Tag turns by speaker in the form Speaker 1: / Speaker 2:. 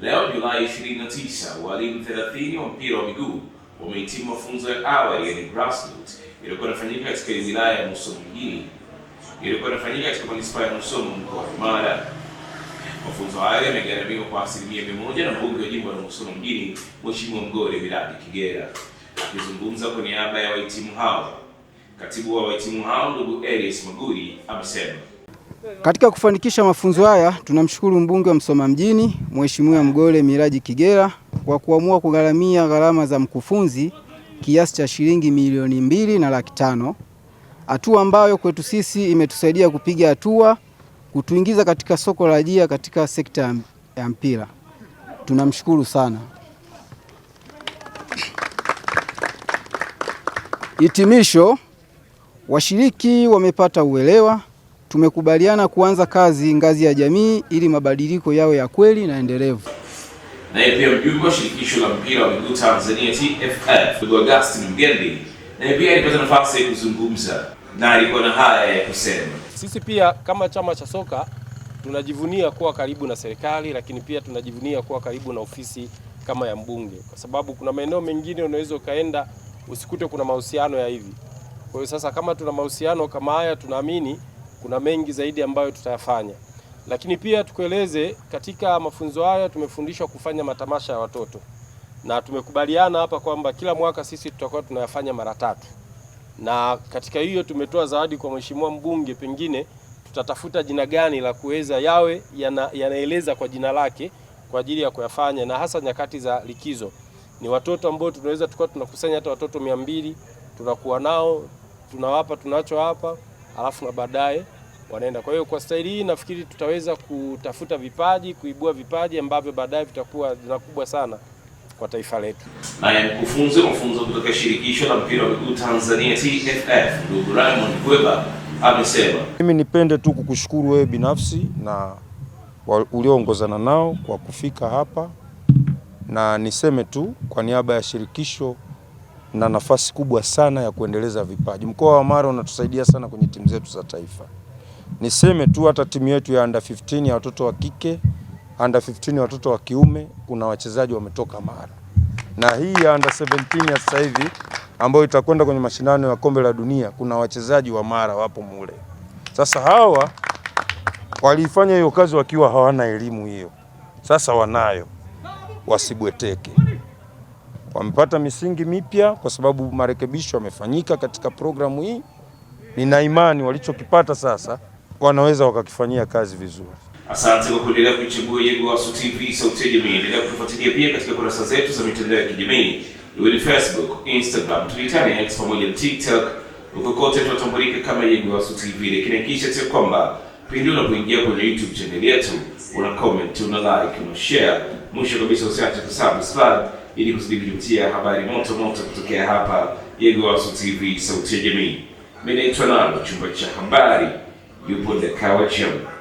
Speaker 1: Leo Julai 29, walimu 30 wa mpira wa miguu wamehitimu mafunzo ya awali yani grassroots iliyokuwa inafanyika katika wilaya ya Musoma mjini, iliyokuwa inafanyika katika manispaa ya Musoma mkoa wa Mara. Mafunzo hayo yamegharamiwa kwa 100% na mbunge wa jimbo la Musoma mjini Mheshimiwa Mgore Millard Kigera. Akizungumza kwa niaba ya wahitimu hao, katibu wa wahitimu hao ndugu Elias Maguri amesema
Speaker 2: katika kufanikisha mafunzo haya tunamshukuru mbunge wa Musoma mjini Mheshimiwa Mgore Millard Kigera kwa kuamua kugharamia gharama za mkufunzi kiasi cha shilingi milioni 2.5, hatua ambayo kwetu sisi imetusaidia kupiga hatua kutuingiza katika soko la ajira katika sekta ya mpira. Tunamshukuru sana. Hitimisho, washiriki wamepata uelewa. Tumekubaliana kuanza kazi ngazi ya jamii ili mabadiliko yawe ya kweli na endelevu.
Speaker 1: Naye pia mjumbe wa shirikisho la mpira wa miguu Tanzania TFF ndugu Augustine Mgendi naye pia alipata nafasi ya kuzungumza na alikuwa na haya ya kusema.
Speaker 3: Sisi pia kama chama cha soka tunajivunia kuwa karibu na serikali, lakini pia tunajivunia kuwa karibu na ofisi kama ya mbunge, kwa sababu kuna maeneo mengine unaweza ukaenda usikute kuna mahusiano ya hivi. Kwa hiyo sasa kama tuna mahusiano kama haya, tunaamini kuna mengi zaidi ambayo tutayafanya. Lakini pia tukueleze, katika mafunzo haya tumefundishwa kufanya matamasha ya watoto, na tumekubaliana hapa kwamba kila mwaka sisi tutakuwa tunayafanya mara 3. Na katika hiyo tumetoa zawadi kwa mheshimiwa mbunge, pengine tutatafuta jina gani la kuweza yawe yanaeleza kwa jina lake kwa ajili ya kuyafanya, na hasa nyakati za likizo. Ni watoto ambao tunaweza tukao tunakusanya hata watoto 200, tunakuwa nao, tunawapa tunacho hapa, alafu na baadaye wanaenda. Kwa hiyo kwa staili hii nafikiri tutaweza kutafuta vipaji, kuibua vipaji ambavyo baadaye vitakuwa vinakubwa sana kwa taifa letu.
Speaker 1: Naye mkufunzi wa mafunzo kutoka shirikisho la mpira wa miguu Tanzania TFF ndugu Raymond Kweba amesema,
Speaker 4: mimi nipende tu kukushukuru wewe binafsi na ulioongozana nao kwa kufika hapa, na niseme tu kwa niaba ya shirikisho na nafasi kubwa sana ya kuendeleza vipaji. Mkoa wa Mara unatusaidia sana kwenye timu zetu za taifa. Niseme tu hata timu yetu ya under 15 ya watoto wa kike, under 15 ya watoto wa kiume, kuna wachezaji wametoka Mara. Na hii ya under 17 ya sasa hivi ambayo itakwenda kwenye mashindano ya kombe la dunia, kuna wachezaji wa Mara wapo mule. Sasa hawa walifanya hiyo kazi wakiwa hawana elimu hiyo. Sasa wanayo, wasibweteke. Wamepata misingi mipya kwa sababu marekebisho yamefanyika katika programu hii. Nina imani walichokipata sasa wanaweza wakakifanyia kazi vizuri.
Speaker 1: Asante kwa kuendelea kuichagua Yegowasu TV sauti ya jamii. Endelea kutufuatilia pia katika kurasa zetu za mitandao ya kijamii, iwe ni Facebook, Instagram, Twitter na X pamoja na TikTok. Huko kote tunatambulika kama Yegowasu TV. Lakini hakikisha kwamba pindi unapoingia kwenye YouTube channel yetu una comment, una like, una share. Mwisho kabisa usiache kusubscribe ili kusikia habari moto kutokea hapa Yegowasu TV sauti ya jamii. Mimi naitwa Nalo, chumba cha habari yupo Dakawa Chama.